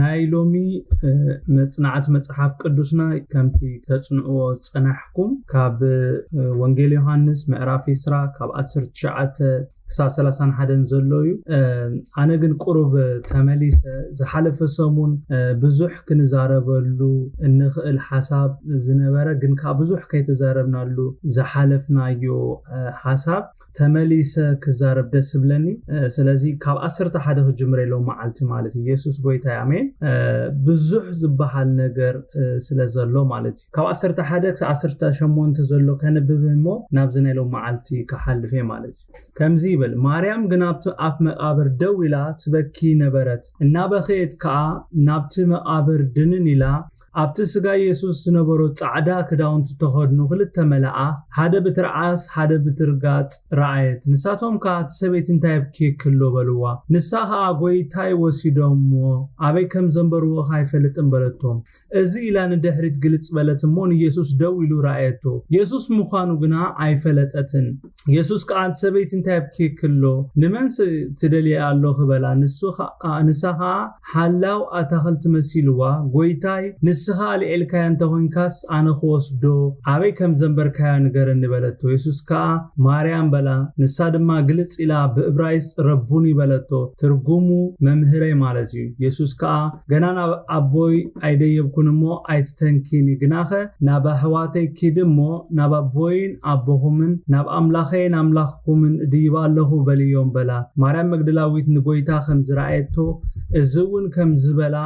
ናይሎሚ መጽናዓት መጽሐፍ ቅዱስና ከምቲ ተጽንዕዎ ጽናሕኩም ካብ ወንጌል ዮሐንስ ምዕራፍ 10 ካብ 19 ክሳብ 31 ዘሎዩ ኣነ ግን ቁሩብ ተመሊሰ ዝሓለፈ ሰሙን ብዙሕ ክንዛረበሉ እንኽእል ሓሳብ ዝነበረ ግን ካብ ብዙሕ ከይተዛረብናሉ ዝሓለፍናዮ ሓሳብ ተመሊሰ ክዛረብ ደስ ብለኒ ስለዚ ካብ 11 ክጅምረሎም መዓልቲ ማለት ኢየሱስ ጎይታ አሜን ብዙሕ ዝበሃል ነገር ስለዘሎ ማለት ካብ 11 ክሳብ 18 ዘሎ ከንብብሞ ናብ ዝነሎም መዓልቲ ከሐልፈ ማለት ከምዚ ይብል ማርያም ግን ኣብ መቃብር ደው ኢላ ትበኪ ነበረት እናበኸት ከኣ ናብቲ መቃብር ድንን ኢላ ኣብቲ ስጋ ኢየሱስ ዝነበሮ ጻዕዳ ክዳውንቲ ተኸድኑ ክልተ መልኣክ ሓደ ብትርዓስ ሓደ ብትርጋጽ ረኣየት ንሳቶም ከ ሰበይት እንታይ ክክሎ በልዋ ንሳኻ ጎይታይ ወሲዶሞ ኣበይ ከም ዘንበርዎ ኣይፈልጥም በለቶም እዚ ኢላ ንድሕሪት ግልጽ በለትሞ ኢየሱስ ደው ኢሉ ረኣየቶ ኢየሱስ ምዃኑ ግና ኣይፈለጠትን ኢየሱስ ከ ሰበይት እንታይ ክክሎ ንመን ትደልያ ኣሎ ክበላ ንሳኻ ሓላው ኣታኽልት መሲልዋ ጎይታይ ንስኻ ልዕልካያ እንተኾንካስ ኣነ ክወስዶ ኣበይ ከም ዘንበርካያ ንገረኒ በለቶ ኢየሱስ ከ ማርያም በላ ንሳ ድማ ግልጽ ኢላ ብዕብራይስጥ ረቡኒ በለቶ ትርጉሙ መምህረይ ማለት እዩ ኢየሱስ ከ ገና ናብ ኣቦይ ኣይደየብኩንሞ ኣይትተንኪኒ ግናኸ ናብ ኣሕዋተይ ኪድሞ ናብ ኣቦይን ኣቦኹምን ናብ ኣምላኸይን ኣምላኽኩምን ድይባለኹ በልዮም በላ ማርያም መግደላዊት ንጎይታ ከም ዝረኣየቶ እዝውን ከም ዝበላ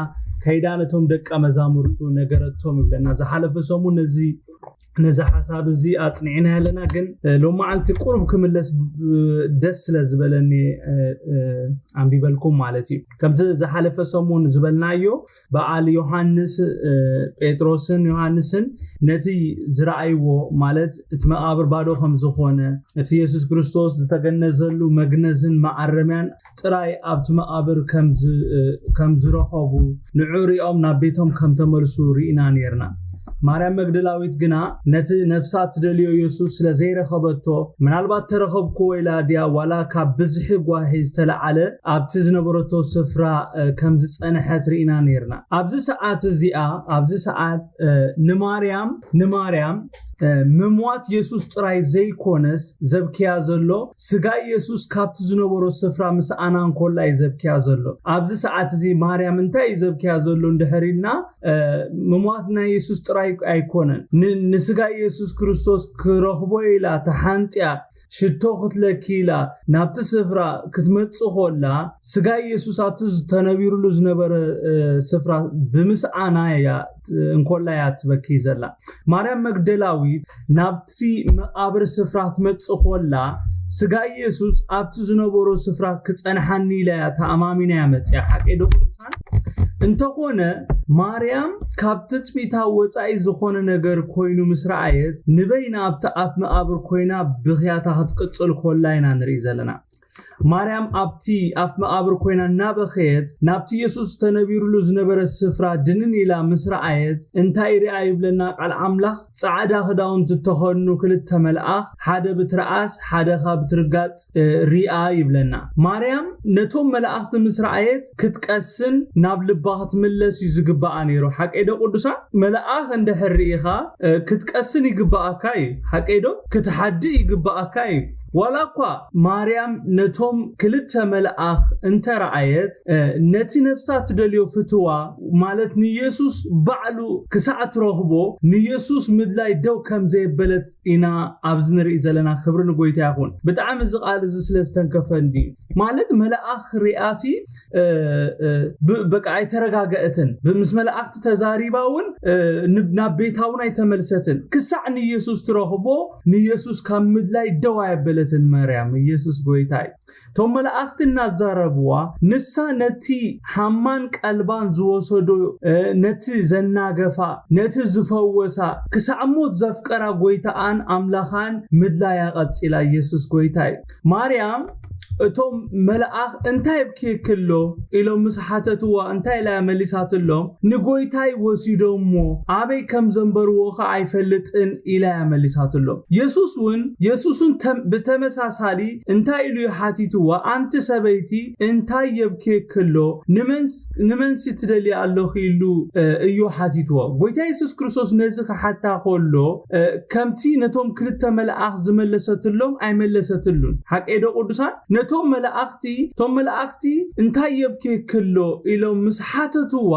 ከይዳነቶም ደቀ መዛሙርቱ ነገረቶም ይብለና ዝሓለፈ ሰሙን ነዚ ሓሳብ እዚ ኣጽኒዕና ያለና ግን ሎም መዓልቲ ቁርብ ክምለስ ደስ ስለዝበለኒ ኣንቢበልኩም ማለት እዩ ከምዚ ዝሓለፈ ሰሙን ዝበልናዮ በዓል ዮሐንስ ጴጥሮስን ዮሐንስን ነቲ ዝረኣይዎ ማለት እቲ መቃብር ባዶ ከም ዝኾነ እቲ ኢየሱስ ክርስቶስ ዝተገነዘሉ መግነዝን ማዓረምያን ጥራይ ኣብቲ መቃብር ከም ዝረኸቡ ንዑሪኦም ናብ ቤቶም ከም ተመልሱ ርኢና ነርና ማርያም መግደላዊት ግና ነቲ ነፍሳት ደልዮ ኢየሱስ ስለዘይረኸበቶ ምናልባት ተረኸብኩ ወይላ ዲያ ዋላ ካብ ብዝሕ ጓሂ ዝተለዓለ ኣብቲ ዝነበረቶ ስፍራ ከም ዝጸንሐት ርኢና ነርና ኣብዚ ሰዓት ንማርያም ምሟት ኢየሱስ ጥራይ ዘይኮነስ ዘብኪያ ዘሎ ስጋ ኢየሱስ ካብቲ ዝነበሮ ስፍራ ምስ ኣናን ኮላይ ዘብኪያ ዘሎ ኣብዚ ሰዓት እዚ ማርያም እንታይ ዘብኪያ ዘሎ እንድሕሪና ምሟት ናይ ኢየሱስ ጥራይ ኣይኮነን ንስጋ ኢየሱስ ክርስቶስ ክረኽቦ ኢላ ተሓንጥያ ሽቶ ክትለኪላ ናብቲ ስፍራ ክትመጽእ ኮላ ስጋ ኢየሱስ ኣብቲ ተነቢሩሉ ዝነበረ ስፍራ ብምስኣናያ እንኮላያ ትበኪ ዘላ ማርያም መግደላዊት ናብቲ መቃብር ስፍራ ትመጽእ ኮላ ስጋ ኢየሱስ ኣብቲ ዝነበሮ ስፍራ ክጸንሐኒ ኢላ ተኣማሚና ያመጽያ ሓቄዶ ቅዱሳን እንተኾነ ማርያም ካብቲ ጽቢታ ወጻኢ ዝኾነ ነገር ኮይኑ ምስራአየት ንበይና ኣብቲ ኣፍ መቃብር ኮይና ብኽያታ ክትቅጽል ኮላይና ንርኢ ዘለና ማርያም ኣብቲ ኣፍ መቃብር ኮይና ናበኸየት ናብቲ ኢየሱስ ተነቢሩሉ ዝነበረ ስፍራ ድንን ኢላ ምስራአየት እንታይ ርአ ይብለና ቃል ኣምላኽ ጻዕዳ ክዳውንቲ ተኸድኑ ክልተ መልኣክ ሓደ ብትርኣስ ሓደ ብትርጋጽ ሪአ ይብለና ማርያም ነቶም መላእኽቲ ምስራአየት ክትቀስን ናብ ልባ ክትምለስ ይዝግባኣ ነይሩ ሓቄዶ ቅዱሳን መልኣኽ እንድሕር ርኢኻ ክትቀስን ይግባኣካ ሓቄዶ ክትሓዲ ይግባኣካ ዋላ እኳ ማርያም ነቶም ክልተ መልኣኽ እንተረኣየት ነቲ ነፍሳት ደልዮ ፍትዋ ማለት ንኢየሱስ ባዕሉ ክሳዓት ረኽቦ ንኢየሱስ ምድላይ ደው ከም ዘይበለት ኢና ኣብዚ ንርኢ ዘለና ክብሪ ንጎይታ ይኹን ብጣዕሚ ዝቃል እዚ ስለዝተንከፈንዲ ማለት መልኣኽ ሪኣሲ በቃ ኣይተረጋገአትን ብምስ መልኣኽቲ ተዛሪባውን ናብ ቤታውን ኣይተመልሰትን ክሳዕ ንኢየሱስ ትረኽቦ ንኢየሱስ ካብ ምድላይ ደው ኣይበለትን ማርያም ኢየሱስ ጎይታይ ቶም መላእኽት እናዛረብዋ ንሳ ነቲ ሓማን ቀልባን ዝወሰዶ ነቲ ዘናገፋ ነቲ ዝፈወሳ ክሳዕሞት ዘፍቀራ ጎይታን ኣምላኻን ምድላይ ያቐጽላ ኢየሱስ ጎይታይ ማርያም እቶም መልአኽ እንታይ ብከክሎ ኢሎም መስሓተትዋ እንታይ ላ መሊሳትሎም ንጎይታይ ወሲዶሞ አበይ ከም ዘንበርዎ አይፈልጥን ኢላ መሊሳትሎም ኢየሱስን በተመሳሳሊ እንታይ ኢሉ ይሓቲትዋ አንቲ ሰበይቲ እንታይ የብከክሎ ንመን ሲትደሊ አለኹ ኢሉ እዩ ሓቲትዋ ጎይታ ኢየሱስ ክርስቶስ ነዚ ሓታ ኮሎ ከምቲ ነቶም ክልተ መልአኽ ዝመለሰትሎም አይመለሰትሉን ሓቀዶ ቅዱሳን ነቶም መላእክቲ እንታይ የብከክሎ ኢሎም መስሓተትዋ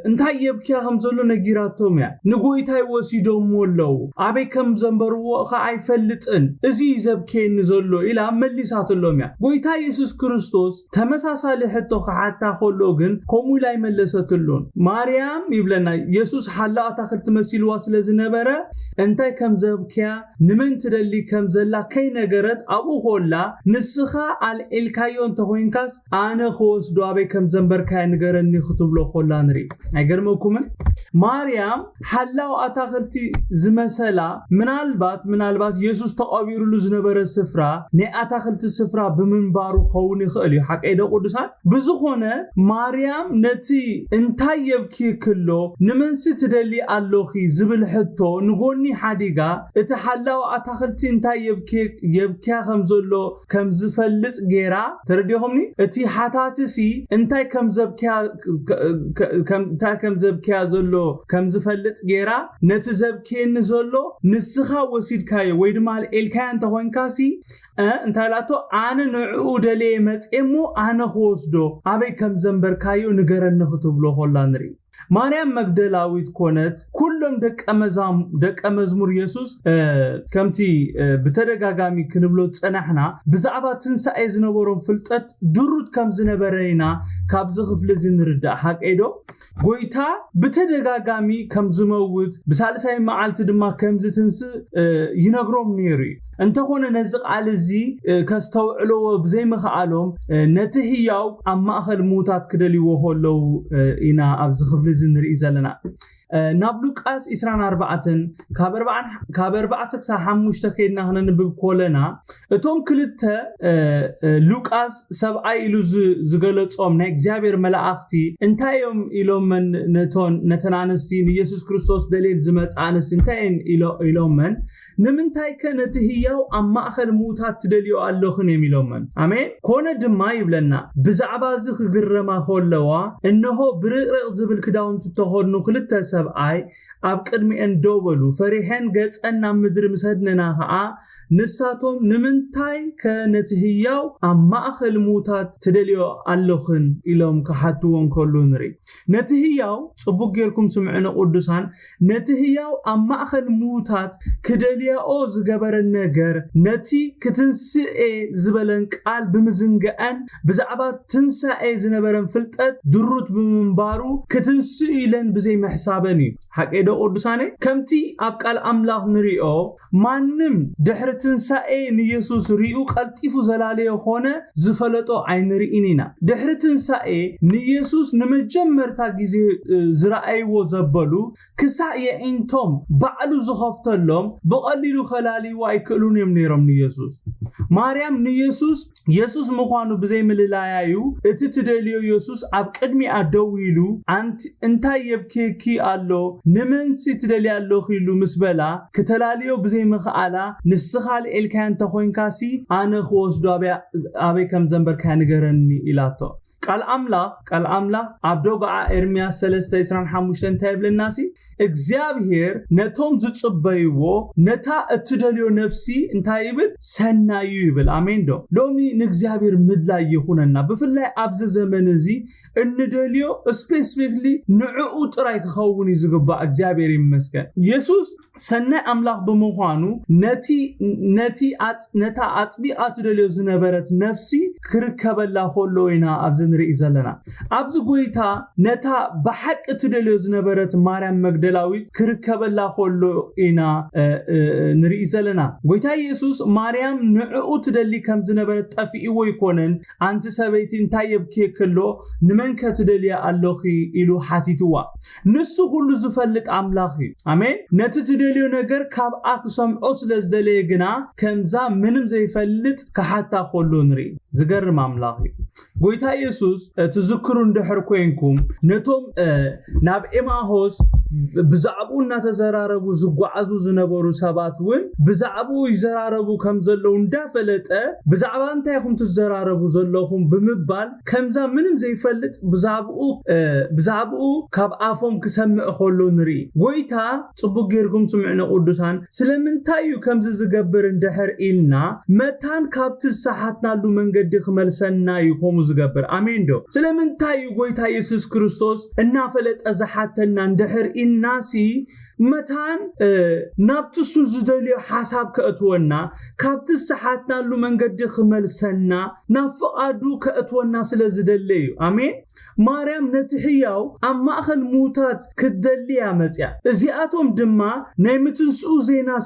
እንታይ የብከ ከም ዘሎ ነጊራቶም ያ ንጎይታይ ወሲዶም ወለው አበይ ከም ዘንበርዎ አይፈልጥን እዚ ዘብከኒ ዘሎ ኢላ መሊሳትሎም ያ ጎይታ ኢየሱስ ክርስቶስ ተመሳሳሊ ሕቶ ሓታ ኮሎ ግን ኮሙ ላይ መለሰትሉን ማርያም ይብለና ኢየሱስ ሓላ አታክልት መስልዋ ስለዝነበረ እንታይ ከም ዘብከያ ንመን ትደሊ ከም ዘላ ከይ ነገረት አቡ ኮላ ንስኻ አልኢልካዮን ተኾይንካስ አነ ኾስዶ አበይ ከም ዘንበርካ ንገረኒ ክትብሎ ኮላ ንሪ አይገርመኩምን ማርያም ሓላው አታክልቲ ዝመሰላ ምናልባት ኢየሱስ ተቀቢሩሉ ዝነበረ ስፍራ ንአታክልቲ ስፍራ ብምንባሩ ኸውን ይኽእል እዩ ሓቀይደ ቅዱሳን ብዙኾነ ማርያም ነቲ እንታይ የብከክሎ ንመንስ ትደሊ አለኺ ዝብል ሕቶ ንጎኒ ሓዲጋ እቲ ሓላው አታክልቲ እንታይ የብከያ ከም ዘሎ ከም ዝፈልጥ ጌራ ተረዲኹምኒ እቲ ሓታትሲ እንታይ ከም ዘብከያ ዘሎ ከም ዝፈልጥ ጌራ ነቲ ዘብከኒ ዘሎ ንስኻ ወሲድካዮ ወይ ድማ ኤልካያን ተኾንካሲ እንታላቶ አነ ንዑ ደሌ መጽሞ አነ ኾስዶ አበይ ከም ዘንበርካዮ ንገረኒ ክትብሎ ኮላ ንሪ ማርያም መግደላዊት ኮነት ኩሎም ደቀ መዝሙር ኢየሱስ ከምቲ በተደጋጋሚ ክንብሎ ጸናሕና ብዛዕባ ትንሳኤ ዝነበሮም ፍልጠት ድሩት ከም ዝነበረና ካብ ዝኽፍል ዝንርዳ ሓቀይዶ ጎይታ በተደጋጋሚ ከም ዝመውት በሳልሳይ መዓልቲ ድማ ከም ዝትንስ ይነግሮም ነይሩ እንተኾነ ነዚ ቃል እዚ ከስተውዕሎ ብዘይመኻሎም ነቲ ህያው ኣብ ማእኸል ሙታት ክደልይዎ ሆለው ኢና ኣብ ዝኽፍል ዝንርኢ ዘለና ናብ ሉቃስ 24 ካብ 4 ክሳብ 5 ከይድና ክንንብብ ኮለና እቶም ክልተ ሉቃስ ሰብኣይ ኢሉ ዝገለጾም ናይ እግዚአብሔር መላእክቲ እንታዮም ኢሎም ነተናንስቲ ኢየሱስ ክርስቶስ ደሌል ዝመጻንስ እንታይን ኢሎምን ንምንታይ ከነቲ ህያው ኣብ ማእኸል ሙታት ትደልዩ ኣለኹን የሚሎምን አሜን ኮነ ድማ ይብለና ብዛዕባ እዚ ክግረማ ኮለዋ እነሆ ብርቅርቅ ዝብል ክዳውንት ተኾኑ ክልተ ሰብኣይ ኣብ ቅድሚአን ደወሉ ፈሪሐን ገጸና ምድሪ ምሰድነና ኸዓ ንሳቶም ንምንታይ ከነቲ ህያው ኣብ ማእኸል ሙታት ትደልዩ ኣለኹን ኢሎም ክሓትዎን ከሉ ንሪ ነቲ ህያው ጽቡቕ ጌርኩም ስምዑን ቅዱሳን ነቲ ህያው ኣብ ማእኸል ሙታት ክደልያኦ ዝገበረ ነገር ነቲ ክትንስኤ ዝበለን ቃል ብምዝንገአን ብዛዕባ ትንሳኤ ዝነበረን ፍልጠት ድሩት ብምንባሩ ክትንስኡ ኢለን ብዘይ መሕሳበን እዩ ሓቀይዶ ቅዱሳኔ ከምቲ ኣብ ቃል አምላኽ ንሪኦ ማንም ድሕሪ ትንሳኤ ንኢየሱስ ሪኡ ቀልጢፉ ዘላለየ ኾነ ዝፈለጦ ኣይንርኢን ኢና ድሕሪ ትንሳኤ ንኢየሱስ ንመጀመርታ ግዜ ዝረኣይዎ ዘበሉ ክሳዕ የዒንቶም ባዕሉ ዝኸፍተሎም ብቐሊሉ ከላልይዎ ኣይክእሉን እዮም ነይሮም ንኢየሱስ ማርያም ኢየሱስ ምዃኑ ብዘይ ምልላያዩ እቲ ትደልዮ ኢየሱስ ኣብ ቅድሚኣ ደው ኢሉ እንታይ የብከኪ ኣሎ ንመንሲ ትደሊ ኣለኹ ኢሉ ምስ በላ ከተላልዮ ብዘይ ምኽኣላ ንስኻል ኤልካያን ተኾንካሲ ኣነ ክወስዶ ኣበይ ከም ዘንበርካ ንገረኒ ኢላቶ ቃል አምላክ ኣብ ዶግዓ ኤርምያስ 3:25 እንታይ ይብለናሲ እግዚአብሔር ነቶም ዝጽበይዎ ነታ እትደልዮ ነፍሲ እንታይ ይብል ሰናዩ ይብል አሜን ዶ ሎሚ ንእግዚአብሔር ምድላይ ይኹነና ብፍላይ ኣብዚ ዘመን እዚ እንደልዮ ስፔሲፊክሊ ንዕኡ ጥራይ ክኸውን ይዝግባ እግዚአብሔር ይመስገን ኢየሱስ ሰናይ አምላክ በመሆኑ ነታ አጥቢቃ ትደልዮ ዝነበረት ነፍሲ ክርከበላ ሆሎይና ኣብዚ نري زلنا أبز قويتا نتا بحق تدلو زنبرت مريم مجدلاوي كركب الله خلو إنا نري زلنا قويتا يسوس مريم نعو تدلي كم زنبرت أفي ويكونن أنت سبيتين تايب كيكلو نمن كتدلي اللوخي إلو حاتيتوا نسو خلو زفلت أملاخي أمين نتتدليو نجر كاب أقسم أصلز دليجنا كمزا منم زي فلت كحتى خلو نري زجر مملاخي قويتا يسوس تذكرون دحر كوينكم نتوم ناب إماهوس بزعبو نتزراربو زقعزو زنبورو سباتون بزعبو يزراربو كمزلون دافلت بزعبان تايخم تزراربو زلوخم بمبال كمزا منم زي فلت بزعبو كاب آفهم كسمع خلو نري قويتا صبو غيركم سمعنا قدسان سلمن تايو كمز زقبرن دحر إلنا متان كاب تساحتنا لو منقد خملسنا يقومو زقبر آمين دو سلمن تايو قويتا يسوس كريستوس النافلت أزحاتنا ندحر الناسي متان نابتسو زدلي حساب كأتونا كابت السحاتنا لو منقد خملسنا نافقادو كأتونا سلزدلي آمين مريم نتحياو أما أخل موتات كدلي عمتيا زياتهم دما نايمتنسو زينا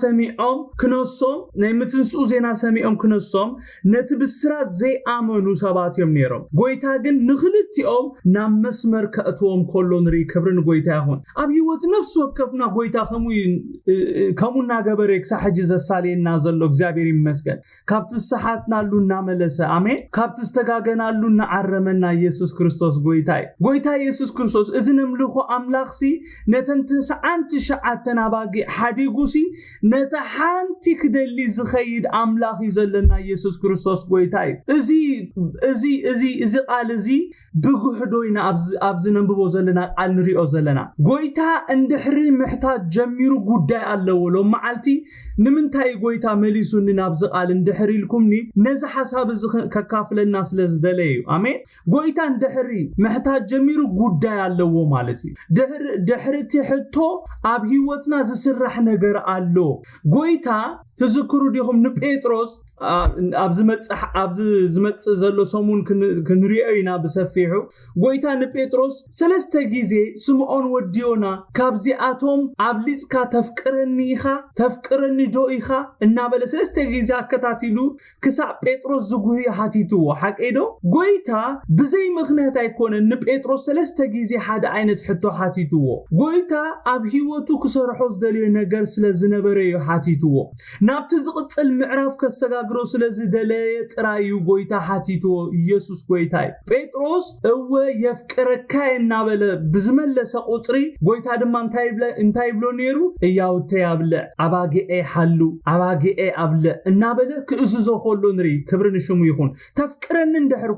سميعهم كنصوم نتبسرات زي آمنو سباتيهم نيرهم قويتاقن نخلتيهم نام مسمر كأتوهم كلون ري كبرن قويتاهون أبيوت نفسه كفنا قويتا كمونا قبريك سحجز السالين نازلو كزابيري مسكن كابت السحاتنا لنا ملسة آمين كابت استقاقنا لنا عرمنا يسوس كريستوس قويتا يسوس كريستوس إذن ملوخو أملاخسي نتنتسعنت شعاتنا باقي حديقوسي نتحانتي كدلي زخيد أملاخي زلنا يسوس كريستوس قويتاي إزي قال إزي بقوحدوينا أبز ننببو زلنا قال نريو زلنا قويتا اندحري محتاج جميرو قداي اللولو معالتي نمنتاي قويتا مليسو ننابز قال اندحري لكمني نزا حساب ككافل الناس لزدليو آمين قويتا اندحري محتاج جميرو قداي اللولو مالتي دحرتي حتو أب هيوتنا زسرح نجر اللو قويتا تذكروا ديهم نبيتروس أبز زمت زلو سمون كنريئينا بسفيحو قويتا نبيتروس سلسته جيزي سمعون وديونا كابزي آتوم أبليسكا تفكرني دوئيخا إنابل سلسته جيزي أكتاتيلو كسا بيتروس زقوهي حاتيتو حق إيدو قويتا بزي مخنهتا يكون نبيتروس سلسته جيزي حاد عينت حتو حاتيتو قويتا أبهيوتو كسرحوز دليو نقر سلزنبريو حاتيتو نابتزقت المعرف كالسقاقرو سلزي دليت رايو قويتا حاتيتو يسوس قويتاي بيتروس هو يفكركاي نابل بزمل سقوطري قويتا دما انتاي بلو نيرو اياو تيابلا عباقي اي حلو عباقي اي ابلا نابل كأززو خولو نري كبرن شمو يخون تفكرن اندحر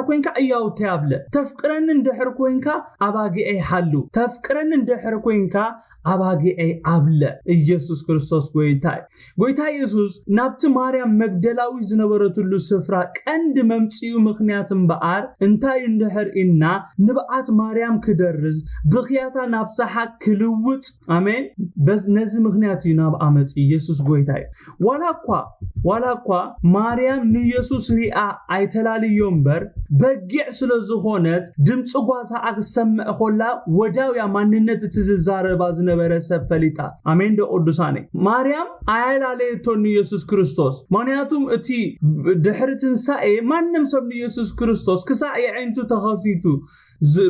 كوينكا اياو تيابلا تفكرن اندحر كوينكا عباقي اي حلو تفكرن اندحر كوينكا عباقي اي ابلا يسوس كريستوس قويتا يسوس نابت مريم مجدلاوي زنبرتلو سفرا كند ممصيو مخنياتن بقار انتاي اندحر إنا نبقات مريم كدرز بخياتا نابسحا كلوت آمين بس نزي مخنياتي ناب آمتي يسوس قويتاي ولا قوا مريم نو يسوس ريا ايتلالي يومبر بقع سلزخونت دمت قواسا اقسم اخولا وداويا ماننت تززار بازنبر سفليتا آمين دو قدساني مريم آيلالي توني يسوس كريستوس مانياتوم اتي دحرتن ساي مانم سبني يسوس كريستوس كساي عينتو تخفيتو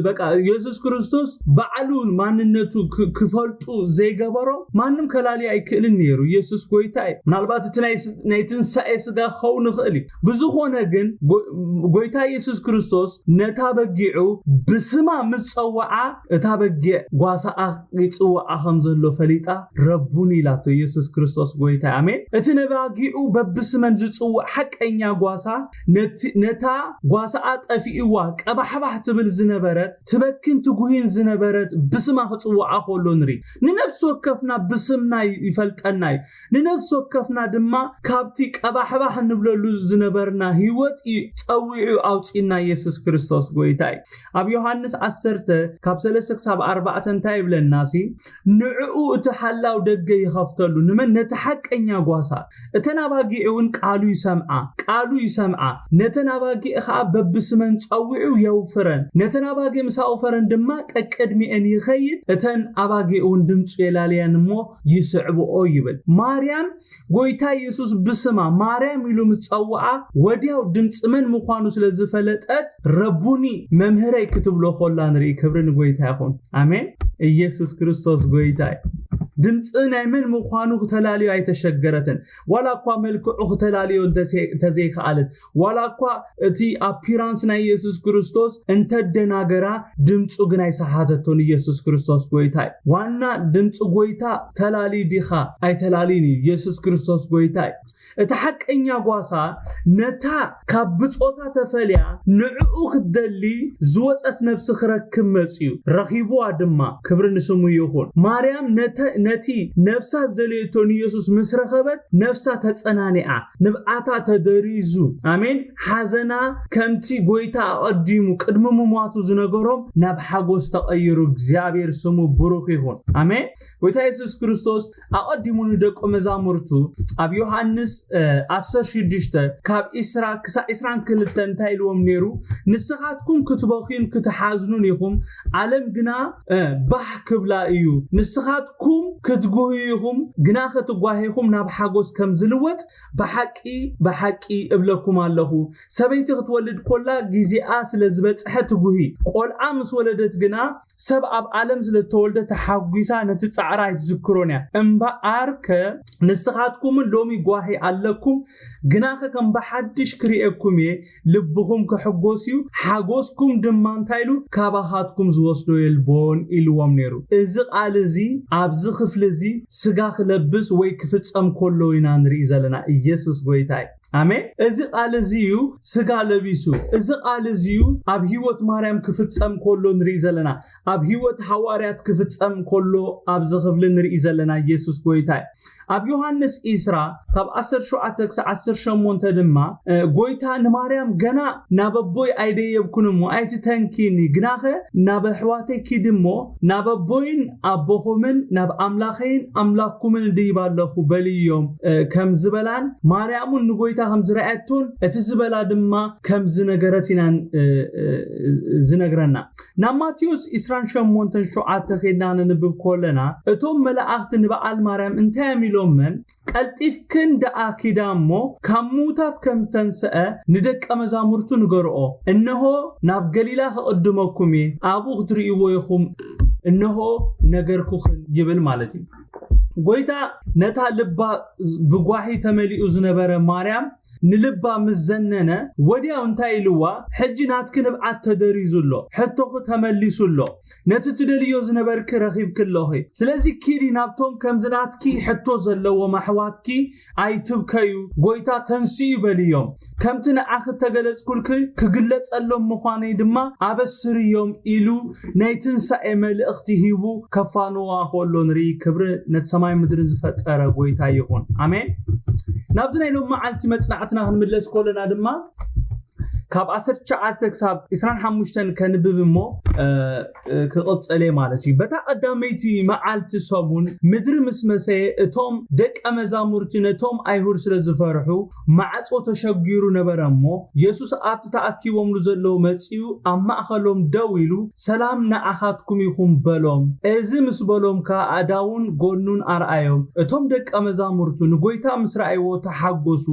بقى يسوس كريستوس بعلون ماننتو كفلطو زي غبرو مانم كلالي ايكلن نيرو يسوس قويتاي نالبات نايتن ساي سدا خون خلي بزخونه جن قويتا يسوس كريستوس نتابجعو بسما مصوعا تابجع غواسا يصوعا خمزلو فليطا ربوني لاتو يسوس كريستوس قويتا امين اتنباغيو ببسمن زصوع حقنيا غواسا نتا غواسا اطفيوا قبحبح تبل زنبرت تبكن تغوين زنبرت بسما خصوعا خولو نري ننفسو كفنا بسمنا يفلطناي ننفسو كفنا دما كابتي قبحبح نبللو زنبرنا هيوت صويعو اوصينا يسوس كريستوس قويتاي اب يوحنس 10 كاب 3 4 تايبل الناسي نعو تحلاو دغ يخفتلو نمن نتحقنيا غواسا اتناباغيون قالو يسمع نتناباغي اخا ببسمن صويعو يوفرن نتناباغي مساوفرن دما قدمي ان يخيد اتن اباغيون دمص يلاليانمو يسعبو يبل ማርያም ጎይታ ኢየሱስ ብስማ ማርያም ይሉ ምጽዋዓ ወዲያው ድምጽ ምን ምዃኑ ስለዝፈለጠት ረቡኒ መምህራይ ክትብሎ ኾላን ሪ ክብርን ጎይታ ይኹን አሜን ኢየሱስ ክርስቶስ ጎይታ ድምጽ ናይምን ምዃኑ ተላሊዮ አይተሸገረተን ወላኳ መልክዑ ተላሊዮ ተዘይካለት ወላኳ እቲ አፒራንስ ናይ ኢየሱስ ክርስቶስ እንተደናገራ ድምጹ ግን አይሰሓተቶን ኢየሱስ ክርስቶስ ጎይታ ዋና ድምጽ ጎይታ ተላሊ ዲኻ አይተላሊኒ ኢየሱስ ክርስቶስ ጎይታ እተሐቀኛ ጓሳ ነታ ካብጾታ ተፈልያ ንዑኡ ክደሊ ዝወጸት ነፍስ ክረክብ መጽዩ ረኺቡ አድማ ክብርን ስሙ ይኹን ማርያም ነቲ ነፍሳ ዘደለየቶን ኢየሱስ ምስረኸበት ነፍሳ ተጸናኒዓ ንብዓታ ተደሪዙ አሜን ሐዘና ከምቲ ጎይታ አቀዲሙ ቅድሙ ሟቱ ዝነገሮም ናብ ሓጎስ ተቀይሩ እግዚአብሔር ስሙ ብሩኽ ይኹን አሜን ጎይታ ኢየሱስ ክርስቶስ አቀዲሙ ንደቆ መዛሙርቱ አብ ዮሐንስ 16 ካብ ኢስራ ክሳ 22 እንታይልዎም ነይሩ ንስኻትኩም ክትበኺን ክትሓዝኑን ይኹም ዓለም ግና ባህ ክብላ እዩ ንስኻትኩም ክትጉህይኹም ግና ክትጓሂኹም ናብ ሓጎስ ከም ዝልወጥ በሐቂ እብለኩም ኣለኹ ሰበይቲ ክትወልድ ኮላ ግዚኣ ስለ ዝበጽሐ ትጉሂ ቆልዓ ምስ ወለደት ግና ሰብ ኣብ ዓለም ስለ ተወልደ ተሓጉሳ ነቲ ጻዕራ ይዝክሮንያ እምበኣርከ ንስኻትኩም ሎሚ ጓሂ ኣለኩም ግና ከም በሐድሽ ክሪኤኩም ልብኹም ክሕጎስዩ ሓጎስኩም ድማ እንታይሉ ካባኻትኩም ዝወስዶ የልቦን ኢልዎም ነይሩ እዚ ቃል እዚ ኣብዚ ክፍሊ እዚ ስጋ ክለብስ ወይ ክፍጸም ኮሎ ኢና ንርኢ ዘለና ኢየሱስ ጎይታይ አሜን እዚ ቃል እዚዩ ስጋ ለቢሱ እዚ ቃል እዚዩ ኣብ ህይወት ማርያም ክፍጸም ኮሎ ንርኢ ዘለና ኣብ ህይወት ሐዋርያት ክፍጸም ኮሎ ኣብ ዝኽፍል ንርኢ ዘለና ኢየሱስ ጎይታይ ኣብ ዮሐንስ ኢስራ ካብ 17-18 ድማ ጎይታ ንማርያም ገና ናበቦይ አይደየብኩንሞ አይትተንኪኒ ግናኸ ናበሕዋተይ ኪድሞ ናበቦይን አቦኹምን ናብ አምላኸይን አምላኩምን ድይባለኹ በልዮም ከም ዝበላን ማርያሙን ንጎይታ ከም ዝረአቶን እቲ ዝበላ ድማ ከም ዝነገረቲና ዝነግረና ናብ ማቴዎስ 28:7 ኸይድና ንብብ ኮለና እቶም መላእኽት ንበዓል ማርያም እንታይ ሚሎመን ቀልጢፍክን ደአኪዳሞ ካሙታት ከም ተንሰአ ንደቀ መዛሙርቱ ንገርኦ እነሆ ናብ ገሊላ ከቀድመኩም አቡ ክትሪእዎ ይኹም እነሆ ነገርኩኽን ይብል ማለት እዩ ጎይታ ነታ ልባ ብጓሂ ተመሊኡ ዝነበረ ማርያም ንልባ ምዘነነ ወዲያው እንታይ ኢልዋ ሕጂ ናትክንብዓት ተደሪዙሎ ሕቶኹ ተመሊሱሎ ነቲ ትደልዮ ዝነበርክ ረኺብክሎኺ ስለዚ ኪዲ ናብቶም ከም ዝናትኪ ሕቶ ዘለዎ ማሕዋትኪ ኣይትብከዩ ጎይታ ተንስዩ በልዮም ከምቲ ንኣኽ ተገለጽኩልክ ክግለጸሎም ምዃነይ ድማ ኣበስርዮም ኢሉ ናይ ትንሳኤ መልእኽቲ ሂቡ ከፋንዋ ኮሎ ንርኢ ክብሪ ነቲ ሰማይ ምድሪ ዝፈጠረ ጎይታ ይኹን አሜን ናብዚ ናይ ሎም መዓልቲ መጽናዕትና ክንምለስ ኮለና ድማ ካብ 19-25 ከንብብሞ ክቕጽለ ማለት እዩ በታ ቀዳመይቲ መዓልቲ ሰሙን ምድሪ ምስመሰ እቶም ደቀ መዛሙርቲ ነቶም አይሁድ ስለ ዝፈርሑ ማዕጾ ተሸጊሩ ነበረሞ ኢየሱስ ኣብቲ ተኣኪቦም ዘሎ መጽዩ ኣብ ማእኸሎም ደው ኢሉ ሰላም ንኣኻትኩም ይኹን በሎም እዚ ምስ በሎም ከኣዳውን ጎኑን ኣርኣዮም እቶም ደቀ መዛሙርቱ ንጎይታ ምስ ረኣይዎ ተሓጎሱ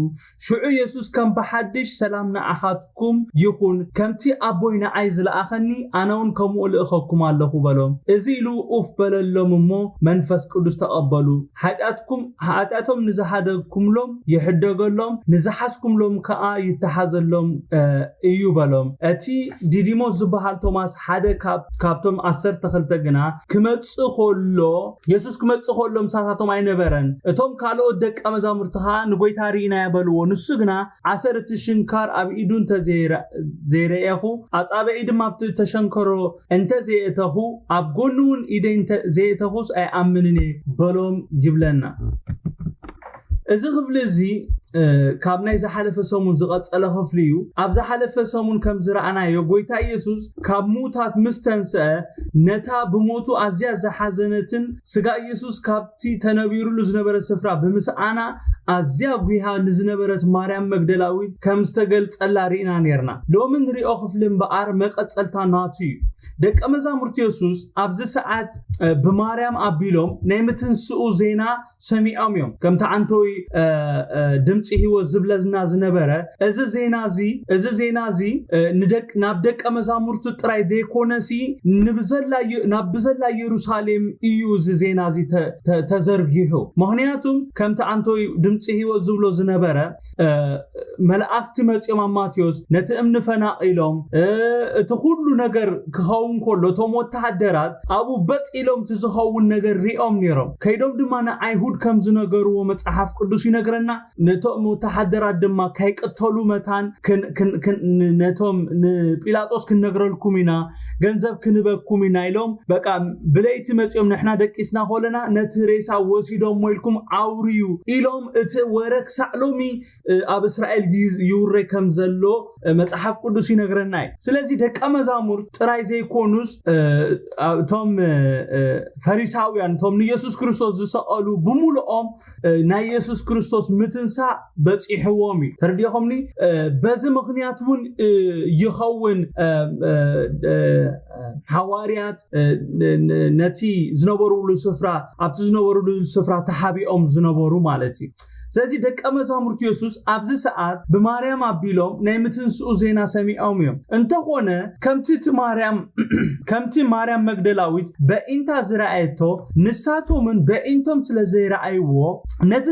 ሽዑ ኢየሱስ ከም በሐድሽ ሰላም ንኣኻትኩም ይኹን ከምቲ ኣቦይና ኣይዝለኣኸኒ ኣነውን ከምኡ ልእኸኩም ኣለኹ በሎም እዚ ኢሉ ኡፍ በለሎም እሞ መንፈስ ቅዱስ ተቐበሉ ሓጢኣቶም ንዝሓደግኩምሎም ይሕደገሎም ንዝሓስኩምሎም ከዓ ይተሓዘሎም እዩ በሎም እቲ ዲዲሞስ ዝበሃል ቶማስ ሓደ ካብቶም 12 ግና ክመጽእ ኮሎ ኢየሱስ ክመጽእ ኮሎ ምሳታቶም ኣይነበረን እቶም ካልኦት ደቀ መዛሙርቱ ንጎይታ ሪኢና ያበልዎ ንሱ ግና 10 ሽንካር ኣብ ኢዱን ዘይረአኹ ኣጻበኢ ድማ ተሸንከሮ እንተ ዘይእተኹ ኣብ ጎኑን ኢደ እንተ ዘይእተኹስ ኣይኣምንን በሎም ይብለና እዚ ክፍሊ እዚ ካብ ናይ ዝሓለፈ ሰሙን ዝቐጸለ ክፍሊ እዩ ኣብ ዝሓለፈ ሰሙን ከም ዝረኣናዮ ጎይታ ኢየሱስ ካብ ሙታት ምስ ተንስአ ነታ ብሞቱ ኣዝያ ዝሓዘነትን ስጋ ኢየሱስ ካብቲ ተነቢሩሉ ዝነበረ ስፍራ ብምስኣና ኣዝያ ጉይሃ ንዝነበረት ማርያም መግደላዊት ከም ዝተገልጸላ ሪኢና ነርና ሎሚ ንሪኦ ክፍሊ እምበኣር መቐጸልታ ናቱ እዩ ደቀ መዛሙርቲ ኢየሱስ ኣብዚ ሰዓት ብማርያም ኣቢሎም ናይ ምትንስኡ ዜና ሰሚዖም እዮም ከምታ አንቶይ ድምፂ ህይወት ዝብለዝና ዝነበረ እዚ ዜና እዚ ናብ ደቀ መዛሙርቲ ጥራይ ዘይኮነሲ ናብ ብዘላ ኢየሩሳሌም እዩ እዚ ዜና እዚ ተዘርጊሑ ምክንያቱም ከምታ አንቶይ ድምፂ ህይወት ዝብሎ ዝነበረ መላእክቲ መጽኦም ማቴዎስ ነቲ እምኒ ፈናቂሎም እቲ ሁሉ ነገር ክኸውን ከሎ ቶም ወተሃደራት አቡ በጥኢሎም ዝኸውን ነገር ሪኦም ነይሮም ከይዶም ድማ አይሁድ ከም ዝነገርዎ መጽሐፍ ቅዱስ ይነግረና ነቶም ወተሃደራት ድማ ካይቀተሉ መታን ነቶም ጲላጦስ ክነግረልኩም ኢና ገንዘብ ክንበኩም ኢና ኢሎም በቃ ብለይቲ መጽኦም ንሕና ደቂስና ሆለና ነቲ ሬሳ ወሲዶም ሞይልኩም አውሪዩ ኢሎም እቲ ወረክ ሳዕሎሚ ኣብ እስራኤል ይውረ ከም ዘሎ መጽሐፍ ቅዱስ ይነግረና ስለዚ ደቀ መዛሙርት ጥራይ ዘይኮኑስ ቶም ፈሪሳውያን ቶም ኢየሱስ ክርስቶስ ዝሰቀሉ ብሙሉኦም ናይ ኢየሱስ ክርስቶስ ምትንሳ በጽሕዎም ተርዲኹምኒ በዚ ምኽንያት ውን ይኸውን ሐዋርያት ነቲ ዝነበሩሉ ስፍራ ኣብቲ ዝነበሩሉ ስፍራ ተሓቢኦም ዝነበሩ ማለት እዩ ስለዚህ ደቀ መዛሙርት ኢየሱስ ኣብዚ ሰዓት ብማርያም ኣቢሎም ናይ ምትንስኡ ዜና ሰሚዖም እዮም እንተኾነ ከምቲ ማርያም መግደላዊት በእንታ ዝረአየቶ ንሳቶምን በእንቶም ስለዘይረአይዎ ነቲ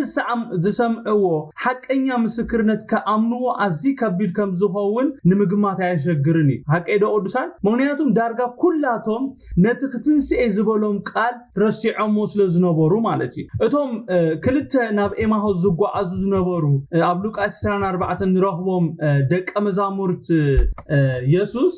ዝሰምዕዎ ሓቀኛ ምስክርነት ከኣምንዎ ኣዚ ከቢድ ከም ዝኸውን ንምግማት ኣየሸግርን እዩ ሓቀይዶ ቅዱሳን ምክንያቱም ዳርጋ ኩላቶም ነቲ ክትንስኤ ዝበሎም ቃል ረሲዖሞ ስለዝነበሩ ማለት እዩ እቶም ክልተ ናብ ኤማሆስ ዝጓዓዙ ዝነበሩ ኣብ ሉቃስ 24 ንረኽቦም ደቀ መዛሙርት ኢየሱስ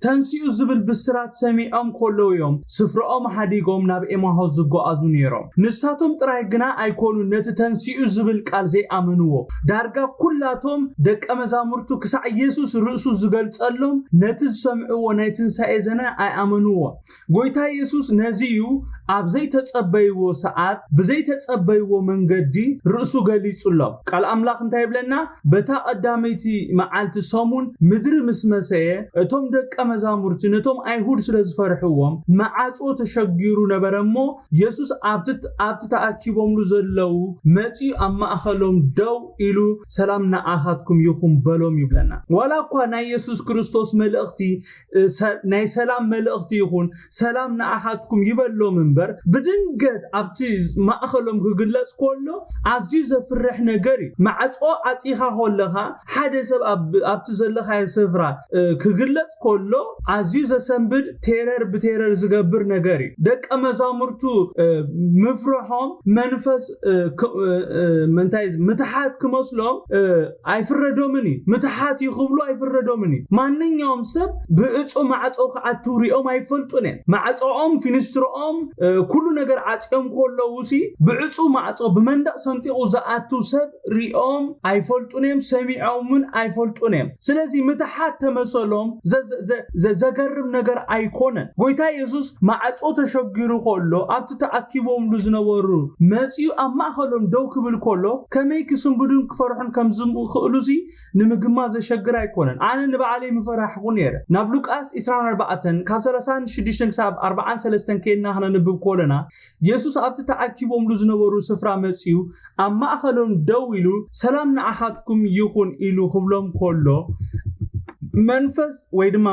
ተንሲኡ ዝብል ብስራት ሰሚዖም ከለው እዮም ስፍራኦም ሓዲጎም ናብ ኤማሆስ ዝጓዓዙ ነይሮም ንሳቶም ጥራይ ግና ኣይኮኑ ነቲ ተንሲኡ ዝብል ቃል ዘይኣምንዎ ዳርጋ ኩላቶም ደቀ መዛሙርቱ ክሳዕ ኢየሱስ ርእሱ ዝገልጸሎም ነቲ ዝሰምዕዎ ናይ ትንሳኤ ዘና ኣይኣምንዎ ጎይታ ኢየሱስ ነዚዩ ኣብ ዘይተጸበይዎ ሰዓት ብዘይተጸበይዎ መንገዲ ርእሱ ገሊጹሎም ቃል ኣምላኽ እንታይ ይብለና በታ ቀዳመይቲ መዓልቲ ሰሙን ምድሪ ምስ መሰየ እቶም ደቀ መዛሙርቲ ነቶም ኣይሁድ ስለዝፈርሕዎም መዓጾ ተሸጊሩ ነበረሞ ኢየሱስ ኣብቲ ተኣኪቦምሉ ዘለው መጺ ኣብ ማእኸሎም ደው ኢሉ ሰላም ንኣኻትኩም ይኹን በሎም ይብለና ዋላ እኳ ናይ ኢየሱስ ክርስቶስ መልእኽቲ ናይ ሰላም መልእኽቲ ይኹን ሰላም ንኣኻትኩም ይበሎም እምበር ብድንገት ኣብቲ ማእኸሎም ክግለጽ ከሎ ኣዝዩ ዘፍርሕ ነገር እዩ ማዕጾ ዓጺኻ ሆለኻ ሓደ ሰብ ኣብቲ ዘለኻ ስፍራ ክግለጽ ከሎ ኣዝዩ ዘሰንብድ ቴረር ብቴረር ዝገብር ነገር እዩ ደቀ መዛሙርቱ ምፍርሖም መንፈስ መንታይ ምትሓት ክመስሎም ኣይፍረዶምን ምትሓት ይኽብሉ ኣይፍረዶምን ማንኛውም ሰብ ብእጹ ማዕጾ ከኣቱ ሪኦም ኣይፈልጡን ማዕጾኦም ፊንስትሮኦም ኩሉ ነገር ዓጽዮም ከለውሲ ብእጹ ማዕጾ ብመንደቕ ሰንጢቁ ዝኣቱ ሰብ ሪኦም ኣይፈልጡንም ሰሚዖምን ኣይፈልጡንም ስለዚ ምትሓት ተመሰሎም ዘገርም ነገር ኣይኮነን ጎይታ ኢየሱስ ማዕጾ ተሸጊሩ ከሎ ኣብቲ ተኣኪቦም ዝነበሩ መጺኡ ኣብ ማእኸሎም ደው ክብል ከሎ ከመይ ክስንብዱን ክፈርሑን ከም ዝኽእሉሲ ንምግማ ዘሸግር ኣይኮነን ኣነ ንባዕለይ ምፈራሕኩ ነይረ ናብ ሉቃስ 24 ካብ 36 ክሳብ 43 ከይና ንብብ ኮለና ኢየሱስ ኣብቲ ተኣኪቦም ዝነበሩ ስፍራ መጺኡ ኣብ ማእኸሎም ደው ኢሉ ሰላም ንኣኻትኩም ይኹን ኢሉ ክብሎም ከሎ መንፈስ ወይ ድማ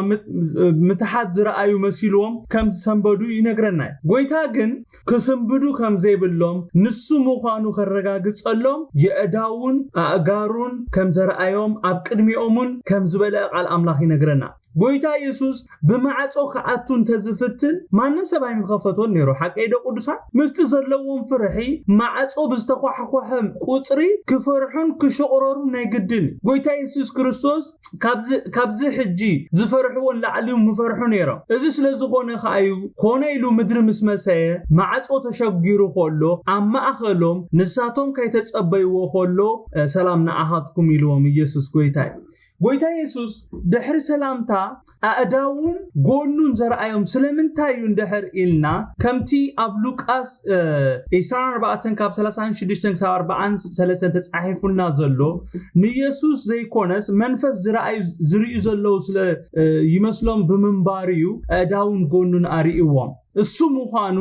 ምትሓት ዝረአዩ መሲልዎም ከም ዝሰንበዱ ይነግረና ጎይታ ግን ክስንብዱ ከም ዘይብሎም ንሱ ምዃኑ ከረጋግጸሎም የእዳውን ኣእጋሩን ከም ዘረአዮም ኣብ ቅድሚኦምን ከም ዝበለ ቃል ኣምላኽ ይነግረና ጎይታ ኢየሱስ በማዓጾ ከአቱን ተዝፍትን ማንም ሰባይ ምከፈቶን ነይሩ ሓቀይደ ቅዱሳን ምስቲ ዘለዎም ፍርሒ ማዓጾ ብዝተኳሕኳሕም ቁጽሪ ክፈርሑን ክሽቅረሩ ናይ ግድን ጎይታ ኢየሱስ ክርስቶስ ካብዚ ሕጂ ዝፈርሕዎን ላዕሊው ምፈርሑ ነይሮም እዚ ስለዝኾነ ከአዩ ኮነ ኢሉ ምድሪ ምስ መሰየ ማዓጾ ተሸጊሩ ኾሎ ኣብ ማእኸሎም ንሳቶም ከይተጸበይዎ ኾሎ ሰላም ንኣኻትኩም ኢልዎም ኢየሱስ ጎይታ ኢየሱስ ድሕሪ ሰላምታ ኣእዳውን ጎኑን ዘርአዮም ስለምንታይ እንድሕር ኢልና ከምቲ ኣብ ሉቃስ 24 ካብ 36 ክሳብ 43 ተጻሒፉና ዘሎ ንኢየሱስ ዘይኮነስ መንፈስ ዝርዩ ዘለው ስለ ይመስሎም ብምንባርዩ ኣእዳውን ጎኑን ኣርእይዎም እሱ ምዃኑ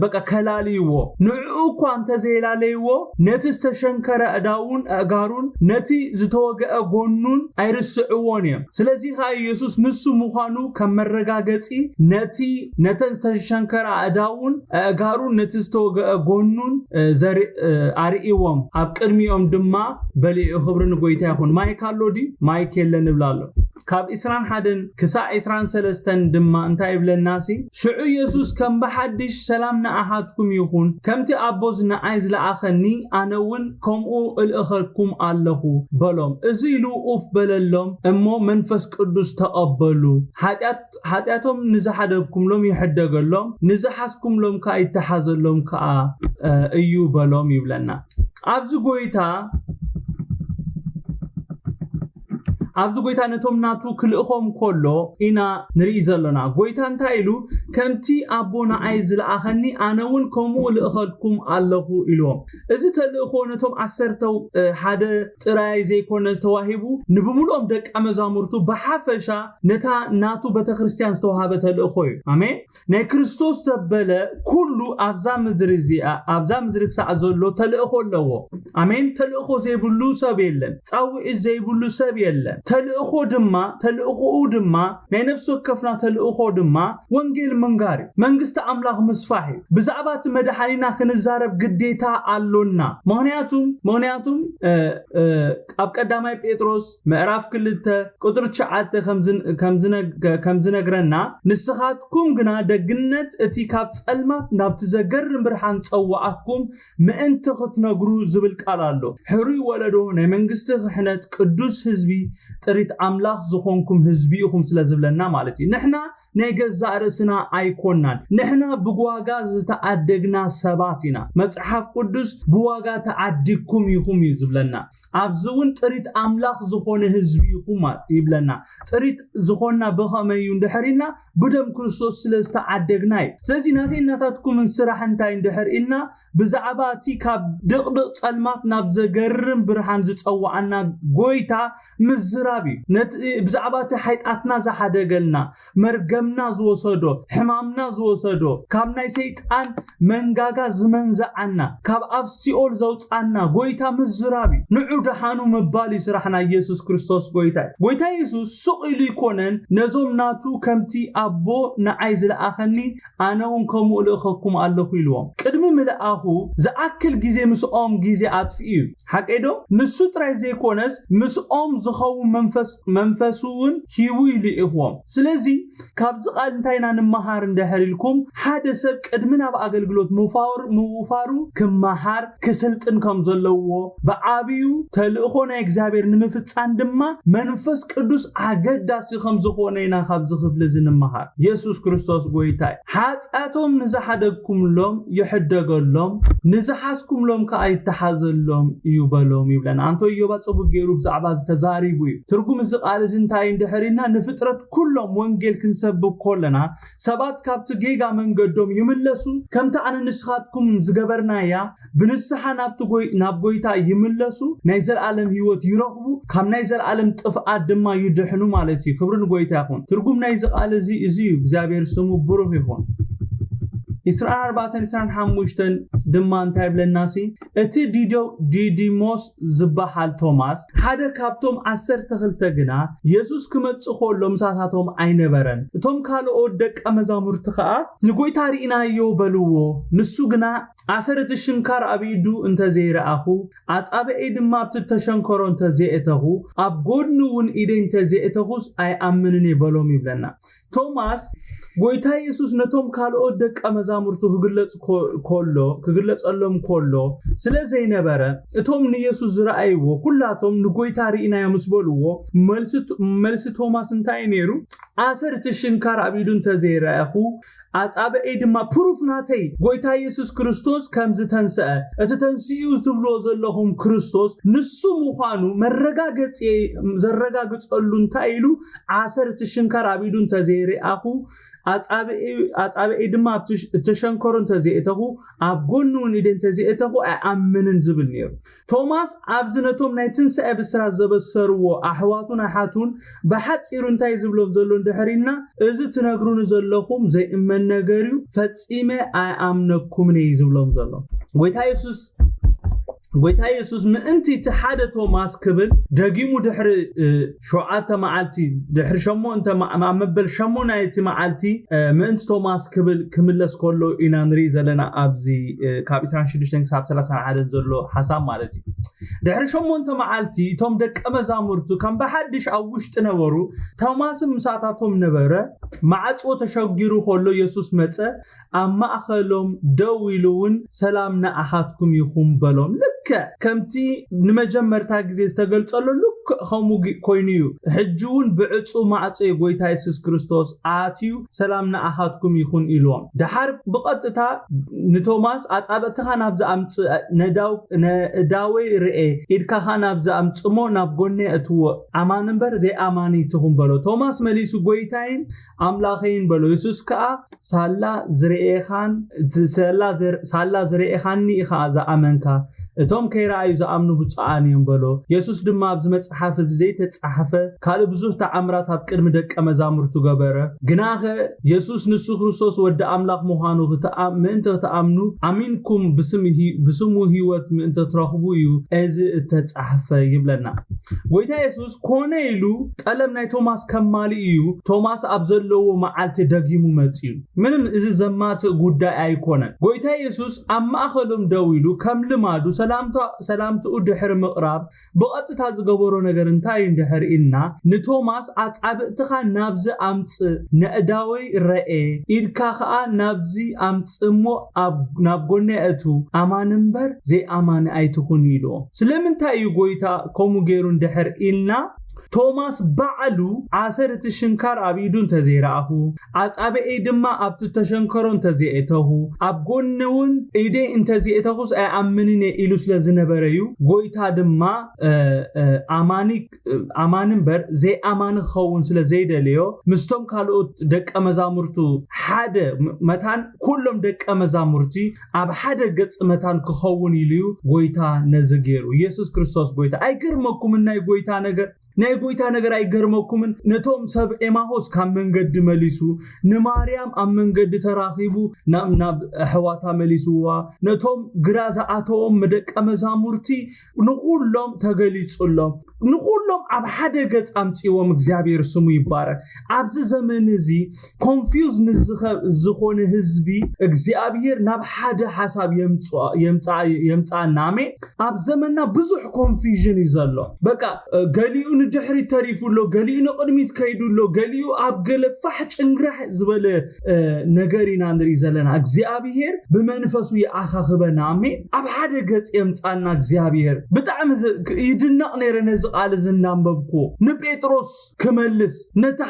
በቃ ከላልይዎ ንዕኡ እኳ እንተዘይላለይዎ ነቲ ዝተሸንከረ ኣእዳውን ኣእጋሩን ነቲ ዝተወገአ ጎኑን ኣይርስዕዎን እዮም ስለዚ ኸ ኢየሱስ ንሱ ምዃኑ ከም መረጋገፂ ነቲ ዝተሸንከረ ኣእዳውን ኣእጋሩን ነቲ ዝተወገአ ጎኑን ኣርእይዎም ኣብ ቅድሚኦም ድማ በሊዑ ክብሪ ንጎይታ ይኹን ማይክ ኣሎዲ ማይክ የለን ንብላሎ ካብ 21 ክሳብ 23 ድማ እንታይ ይብለናሲ ሽዑ ኢየሱስ ከም በሓድሽ ሰላም ንኣኻትኩም ይኹን ከምቲ ኣቦ ንዓይ ዝለኣኸኒ ኣነውን ከምኡ እልእኸኩም ኣለኹ በሎም እዚ ኢሉ ኡፍ በለሎም እሞ መንፈስ ቅዱስ ተቐበሉ ሓጢኣቶም ንዝሓደግኩምሎም ይሕደገሎም ንዝሓስኩምሎም ከዓ ይተሓዘሎም ከዓ እዩ በሎም ይብለና ኣብዚ ጎይታ ነቶም ናቱ ክልእኾም ኮሎ ኢና ንርኢ ዘለና ጎይታ እንታይ ኢሉ ከምቲ ኣቦ ንዓይ ዝለኣኸኒ ኣነውን ከምኡ ልእኸልኩም ኣለኹ ኢልዎም እዚ ተልእኾ ነቶም 11 ጥራይ ዘይኮነ ተዋሂቡ ንብሙሉኦም ደቀ መዛሙርቱ ብሓፈሻ ነታ ናቱ ቤተክርስትያን ዝተዋሃበ ተልእኾ እዩ አሜን ናይ ክርስቶስ ዘበለ ኩሉ ኣብዛ ምድሪ እዚኣ ኣብዛ ምድሪ ክሳዕ ዘሎ ተልእኾ ኣለዎ አሜን ተልእኾ ዘይብሉ ሰብ የለን ጻውዒት ዘይብሉ ሰብ የለን ተልእኾ ድማ ናይ ነፍስ ወከፍና ተልእኾ ድማ ወንጌል መንጋሪ መንግስቲ ኣምላኽ ምስፋሕ ብዛዕባት መድሓኒና ክንዛረብ ግዴታ ኣሎና ምክንያቱም ኣብ ቀዳማይ ጴጥሮስ ምዕራፍ 2 ቁጥር 9 ከም ዝነግረና ንስኻትኩም ግና ደግነት እቲ ካብ ጸልማት ናብቲ ዘገርም ብርሃን ጸዋዓኩም ምእንቲ ክትነግሩ ዝብል ቃል ኣሎ ሕሩይ ወለዶ ናይ መንግስቲ ክሕነት ቅዱስ ህዝቢ ጥሪት ኣምላኽ ዝኾንኩም ህዝቢ ኢኹም ስለዝብለና ማለት እዩ ንሕና ናይ ገዛእ ርእስና ኣይኮናን ንሕና ብዋጋ ዝተዓደግና ሰባት ኢና መጽሓፍ ቅዱስ ብዋጋ ተዓዲግኩም ኢኹም እዩ ዝብለና ኣብዝውን ጥሪት ኣምላኽ ዝኾነ ህዝቢ ኢኹም ይብለና ጥሪት ዝኾንና ብኸመይ እዩ እንድሕሪና ብደም ክርስቶስ ስለዝተዓደግና እዩ ስለዚ ናታትኩም ስራሕ እንታይ እንድሕር ኢልና ብዛዕባ እቲ ካብ ድቕድቕ ጸልማት ናብ ዘገርም ብርሃን ዝጸዋዓና ጎይታ ምዝራብ ብዛዕባ እቲ ሓይጣትና ዝሓደገልና መርገምና ዝወሰዶ ሕማምና ዝወሰዶ ካብ ናይ ሰይጣን መንጋጋ ዝመንዛዓና ካብ ኣብ ሲኦል ዘውፃና ጎይታ ምዝራብ ንዑ ደሓኑ መባል ይስራሕና ኢየሱስ ክርስቶስ ጎይታ ኢየሱስ ሱቕ ኢሉ ይኮነን ነዞም ናቱ ከምቲ ኣቦ ንዓይ ዝለኣኸኒ ኣነውን ከምኡ ልእኸኩም ኣለኹ ኢልዎም ቅድሚ ምልኣኹ ዝኣክል ግዜ ምስኦም ግዜ ኣጥፍኡ ሓቀይዶ ንሱ ጥራይ ዘይኮነስ ምስኦም ዝኸውን መንፈሱን ሂቡ ይልእዎም ስለዚ ካብዚ ቃል እንታይና ንመሃር እንደህልልኩም ሓደ ሰብ ቅድሚ ናብ አገልግሎት ምውፋሩ ክመሃር ክስልጥን ከም ዘለዎ በዓብዩ ተልእኾ ናይ እግዚአብሔር ንምፍጻም ድማ መንፈስ ቅዱስ አገዳሲ ከም ዝኾነ ኢና ካብዚ ክፍል ዝንመሃር ኢየሱስ ክርስቶስ ጎይታ ሓጣቶም ንዝሓደግኩምሎም ይሕደገሎም ንዝሓስኩምሎም ከዓ ይተሓዘሎም እዩ በሎም ይብለና አንቶ ኢዮብ ጽቡቅ ገይሩ ብዛዕባ ዝተዛሪቡ ትርጉም እዚ ቃል እዚ እንታይ እንደህሪና ንፍጥረት ኩሎም ወንጌል ክንሰብክ ኮለና ሰባት ካብቲ ጌጋ መንገዶም ይምለሱ ከምታ አነ ንስኻትኩም ዝገበርናያ ብንስሓ ናብ ጎይታ ይምለሱ ናይ ዘለዓለም ህይወት ይረኽቡ ካብ ናይ ዘለዓለም ጥፍኣት ድማ ይድሕኑ ማለት እዩ ክብርን ጎይታ ይኹን ትርጉም ናይ ቃል እዚ እግዚአብሔር ስሙ ብሩህ ይኹን 24-25 ድማ እንታይ ብለናሲ እቲ ዲዲሞስ ዝበሃል ቶማስ ሓደ ካብቶም 12 ግና ኢየሱስ ክመጽእ ከሎ ምሳሳቶም ኣይነበረን እቶም ካልኦት ደቀ መዛሙርቲ ከዓ ንጎይታ ሪኢናዮ በልዎ ንሱ ግና ኣሰረት ሽንካር አቢዱ እንተዘይረአኹ አጻበኤ ድማ ብትተሸንከሮ እንተዘይእተኹ ኣብ ጎድኑውን ኢደ እንተዘይእተኹስ ኣይኣምንን ይበሎም ይብለና ቶማስ ጎይታ ኢየሱስ ነቶም ካልኦት ደቀ መዛሙርቱ ክግለጸሎም ኮሎ ስለዘይነበረ እቶም ንኢየሱስ ዝረአይዎ ኩላቶም ንጎይታ ሪኢናዮ ምስበልዎ መልሲ ቶማስ እንታይ ነይሩ ኣሰረት ሽንካር አቢዱ እንተዘይረአኹ አጻበኤ ድማ ፕሩፍ ናተይ ጎይታ ኢየሱስ ክርስቶስ ከምዝ ተንሰአ እቲ ተንሲኡ ዝብሎ ዘለኹም ክርስቶስ ንሱ ምዃኑ ዘረጋግጸሉ እንታይ ኢሉ ኣሰረት ሽንካር አቢዱ እንተዘይረአኹ አጻበኤ ድማ ተሸንከሮ እንተዘይእተኹ ኣብ ጎኑን ኢደ እንተዘይእተኹ ኣይኣምንን ዝብል ነይሩ ቶማስ ኣብዝነቶም ናይ ትንሳኤ ብስራት ዘበሰርዎ ኣሕዋቱን ኣሓቱን በሓፂሩ እንታይ ዝብሎም ዘሎ እንድሕሪና እዚ ትነግሩን ዘለኹም ዘይእመን ነገርዩ ፈጺመ ኣይኣምነኩም ነይ ዝብሎም ዘሎ ጎይታ ኢየሱስ ምእንቲ ሓደ ቶማስ ክብል ደጊሙ ድሕሪ 7 መዓልቲ ድሕሪ 8 መበል 8 መዓልቲ ምእንቲ ቶማስ ክብል ክምለስ ከሎ ኢና ንርኢ ዘለና ኣብዚ ካብ 26 ክሳብ 31 ዘሎ ሓሳብ ማለት እዩ ድሕሪ 8 መዓልቲ እቶም ደቀ መዛሙርቱ ከም በሓድሽ ኣብ ውሽጢ ነበሩ ቶማስ ምሳታቶም ነበረ ማዕጾ ተሸጊሩ ከሎ ኢየሱስ መጸ ኣብ ማእኸሎም ደው ኢሉውን ሰላም ንኣኻትኩም ይኹን በሎም ከምቲ ንመጀመርታ ግዜ ዝተገልጸሉ ከምኡ ኮይኑዩ ሕጂውን ብዕጹ ማዕጾ ጎይታ ኢየሱስ ክርስቶስ ኣትዩ ሰላም ንኣኻትኩም ይኹን ኢልዎም ድሓር ብቐጥታ ንቶማስ ኣጻበትኻ ናብ ዝኣምጽ ነዳወይ ርኤ ኢድካኻ ናብ ዝኣምጽሞ ናብ ጎኔ እትዎ ኣማን እምበር ዘይኣማኒ ትኹን በሎ ቶማስ መሊሱ ጎይታይን ኣምላኸይን በሎ ኢየሱስ ከዓ ሳላ ዝርኤኻኒ ኢኻ ዝኣመንካ እቶም ከይራኣዩ ዝኣምኑ ብፁዓን እዮም በሎ ኢየሱስ ድማ ኣብ መጽሓፍ ዘይተጻሕፈ ካልእ ብዙሕ ተኣምራት ኣብ ቅድሚ ደቀ መዛሙርቱ ገበረ ግናኸ ኢየሱስ ንሱ ክርስቶስ ወዲ ኣምላኽ ምዃኑ ምእንቲ ተኣምኑ ኣሚንኩም ብስሙ ህይወት ምእንቲ ትረኽቡ እዩ እዚ እተጻሕፈ ይብለና ጎይታ ኢየሱስ ኮነ ኢሉ ጠለም ናይ ቶማስ ከማሊ እዩ ቶማስ ኣብ ዘለዎ መዓልቲ ደጊሙ መጽዩ ምንም እዚ ዘማት ጉዳይ ኣይኮነን ጎይታ ኢየሱስ ኣብ ማእኸሎም ደው ኢሉ ከም ልማዱ ሰላምቱ ድሕሪ ምቕራብ ብቐጥታ ዝገበሮ ነገር እንታይ እንድሕር ኢልና ንቶማስ ኣጻብእትኻ ናብዚ ኣምጽ ነእዳወይ ረኤ ኢድካ ከዓ ናብዚ ኣምጽሞ ናብ ጎኔ እቱ ኣማን እምበር ዘይኣማኒ ኣይትኹን ኢሎ ስለምንታይ እዩ ጎይታ ከምኡ ገይሩ እንድሕር ኢልና ቶማስ ባዕሉ ኣሰረት ሽንካር አቢዱ እንተዘይረአኹ ኣጻበኤ ድማ ኣብቲ ተሸንከሮ እንተዘይእተኹ ኣብ ጎኑውን ኢደ እንተዘይእተኹስ ኣይኣምንን ኢሉ ስለዝነበረዩ ጎይታ ድማ ኣማን እምበር ዘይኣማኒ ክኸውን ስለዘይደልዮ ምስቶም ካልኦት ደቀ መዛሙርቱ ሓደ መታን ኩሎም ደቀ መዛሙርቲ ኣብ ሓደ ገጽ መታን ክኸውን ኢሉ ጎይታ ነዚ ገይሩ ኢየሱስ ክርስቶስ ጎይታ ኣይገርመኩምን ናይ ጎይታ ነገር ኣይገርመኩምን ነቶም ሰብ ኤማሆስ ካብ መንገዲ መሊሱ ንማርያም ኣብ መንገዲ ተራኺቡ ናብ ኣሕዋታ መሊሱዋ ነቶም ግራ ዝኣተዎም ደቀ መዛሙርቲ ንኹሎም ተገሊጹሎም ንኹሎም ኣብ ሓደ ገጽ ኣምጽዎም እግዚአብሔር ስሙ ይባረክ ኣብዚ ዘመን እዚ ኮንፊውዝ ዝኾነ ህዝቢ እግዚአብሔር ናብ ሓደ ሓሳብ የምጻናሜ ኣብ ዘመንና ብዙሕ ኮንፊውዥን ይዘሎ በቃ ገሊኡ ንድሕሪ ተሪፉሎ ገሊኡ ንቅድሚት ከይዱሎ ገሊኡ ኣብ ገለፋሕ ጭንግራህ ዝበለ ነገር ኢና ንርኢ ዘለና እግዚአብሔር ብመንፈሱ ይኣኻኽበና አሜን ኣብ ሓደ ገጽ የምጻና እግዚአብሔር ብጣዕሚ ይድነቕ ነይረ ነዚ ቃል ዝናንበብኩ ንጴጥሮስ ክመልስ ነታ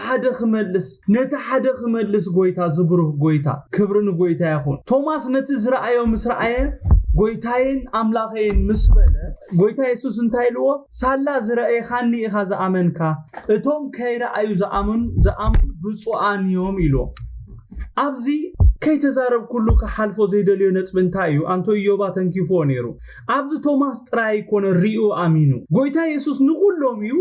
ሓደ ክመልስ ጎይታ ዝብሩህ ጎይታ ክብርን ጎይታ ይኹን ቶማስ ነቲ ዝረአዮ ምስራአየ ጎይታዬን ኣምላኸይን ምስበለ ጎይታ ኢየሱስ እንታይ ኢልዎ ሳላ ዝረአኻኒ ኢኻ ዝኣመንካ እቶም ከይረአዩ ዝኣምኑ ብፁዓን እዮም ኢልዎ ኣብዚ ከይተዛረብ ኩሉ ከሐልፎ ዘይደልዮ ነጽብንታዩ አንቶ ኢዮባ ተንኪፎ ነይሩ ኣብዚ ቶማስ ጥራይ ኮነ ሪኡ አሚኑ ጎይታ ኢየሱስ ንኩሎም እዩ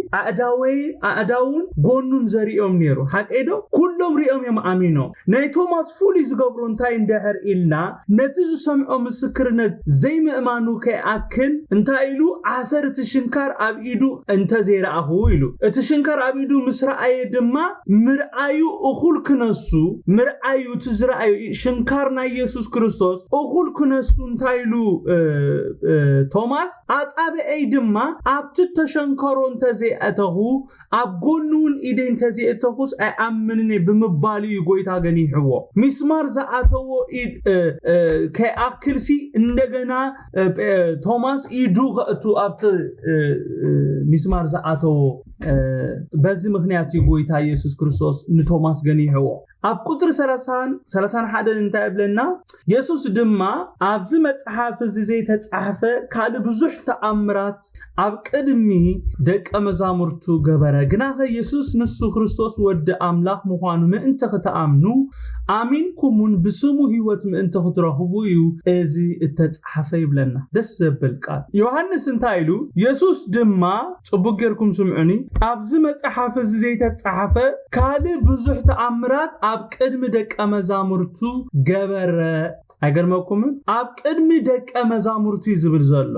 አእዳውን ጎኑን ዘሪኦም ነይሩ ሓቀይዶ ኩሎም ሪኦም እዮም አሚኖ ናይ ቶማስ ፉሊ ዝገብሩ እንታይ እንደህር ኢልና ነቲ ዝሰምዖ ምስክርነት ዘይምእማኑ ከይኣክል እንታይ ኢሉ ዓሰር እቲ ሽንካር ኣብ ኢዱ እንተ ዘይረኣኹ ኢሉ እቲ ሽንካር ኣብ ኢዱ ምስራኣየ ድማ ምርኣዩ እኹል ክነሱ ምርኣዩ እቲ ዝረኣዩ ሽንካር ናይ ኢየሱስ ክርስቶስ እኹል ክነሱ እንታይ ኢሉ ቶማስ ኣጻብዐይ ድማ ኣብቲ ተሸንከሮ እንተ ዘይኣተኹ ኣብ ጎኑን ኢደ እንተ ዘይኣተኹስ ኣይኣምንን ብምባሉ ጎይታ ገኒሕዎ ሚስማር ዝኣተዎ ከይኣክልሲ እንደገና ቶማስ ኢዱ ከእቱ ኣብቲ ሚስማር ዝኣተዎ በዚህ ምክንያት ጎይታ ኢየሱስ ክርስቶስ ንቶማስ ገኒሕዎ ኣብ ቁጥር 31 እንታይ ብለና ኢየሱስ ድማ ኣብዚ መጽሓፍ እዚ ዘይተጻሕፈ ካል ብዙሕ ተኣምራት ኣብ ቅድሚ ደቀ መዛሙርቱ ገበረ ግናኸ ኢየሱስ ንሱ ክርስቶስ ወዲ ኣምላኽ ምዃኑ ምእንቲ ክትኣምኑ ኣሚንኩምን ብስሙ ህይወት ምእንቲ ክትረኽቡ እዩ እዚ እተጻሕፈ ይብለና ደስ ዘብል ቃል ዮሐንስ እንታይ ኢሉ ኢየሱስ ድማ ጽቡቕ ጌርኩም ስምዑኒ ኣብዚ መጽሓፍ እዚ ዘይተጻሕፈ ካል ብዙሕ ተኣምራት ኣብ ቅድሚ ደቀ መዛሙርቱ ገበረ አይገርመኩም ኣብ ቅድሚ ደቀ መዛሙርቱ ዝብል ዘሎ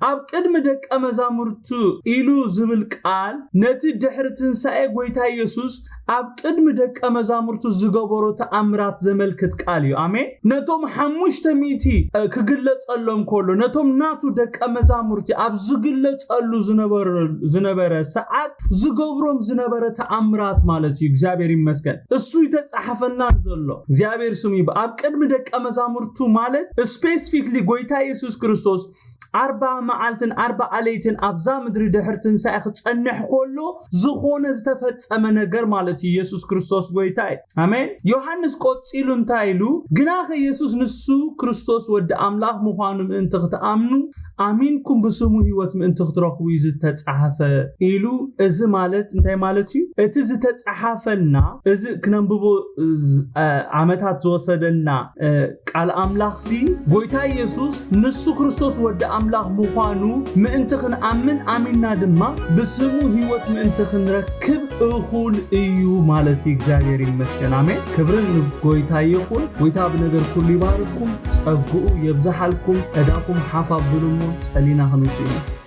ኣብ ቅድሚ ደቀ መዛሙርቱ ኢሉ ዝብል ቃል ነቲ ድሕሪ ትንሳኤ ጎይታ ኢየሱስ ኣብ ቅድሚ ደቀ መዛሙርቱ ዝገበሮ ተኣምራት ዘመልክት ቃል እዩ አሜን ነቶም 500 ክግለጸሎም ኮሎ ነቶም ናቱ ደቀ መዛሙርቱ ኣብ ዝግለጸሉ ዝነበረ ሰዓት ዝገብሮም ዝነበረ ተኣምራት ማለት እዩ እግዚአብሔር ይመስገን እሱ ይተጻሕፈና ዘሎ እግዚአብሔር ስሙ ኣብ ቅድሚ ደቀ መዛሙርቱ ማለት ስፔሲፊክሊ ጎይታ ኢየሱስ ክርስቶስ 40 መዓልትን 40 ዓለይትን ኣብዛ ምድሪ ድሕሪ ትንሳኤ ክጸንሕ ኮሎ ዝኾነ ዝተፈጸመ ነገር ማለት ኢየሱስ ክርስቶስ ጎይታ አሜን ዮሐንስ ቆጽኢሉ እንታይ ኢሉ ግናኸ ኢየሱስ ንሱ ክርስቶስ ወዲ ኣምላኽ ምዃኑ ምእንቲ ክትኣምኑ ኣሚንኩም ብስሙ ህይወት ምእንቲ ክትረኽቡ ዝተጻሕፈ ኢሉ እዚ ማለት እንታይ ማለት እዩ እቲ ዝተጻሕፈና እዚ ክነንብቦ ዓመታት ዝወሰደና ቃል ኣምላኽሲ ጎይታ ኢየሱስ ንሱ ክርስቶስ ወዲ ኣምላኽ ምዃኑ ምእንቲ ክንኣምን ኣሚንና ድማ ብስሙ ህይወት ምእንቲ ክንረክብ እኹል እዩ ማለት እግዚአብሔር ይመስገን አሜን ክብርን ጎይታ ይኹን ጎይታ በነገር ሁሉ ይባርኩም ጸጉኡ የብዛሐልኩም እዳኩም ሓፋብሉሙ ጸሊና ክንውጥ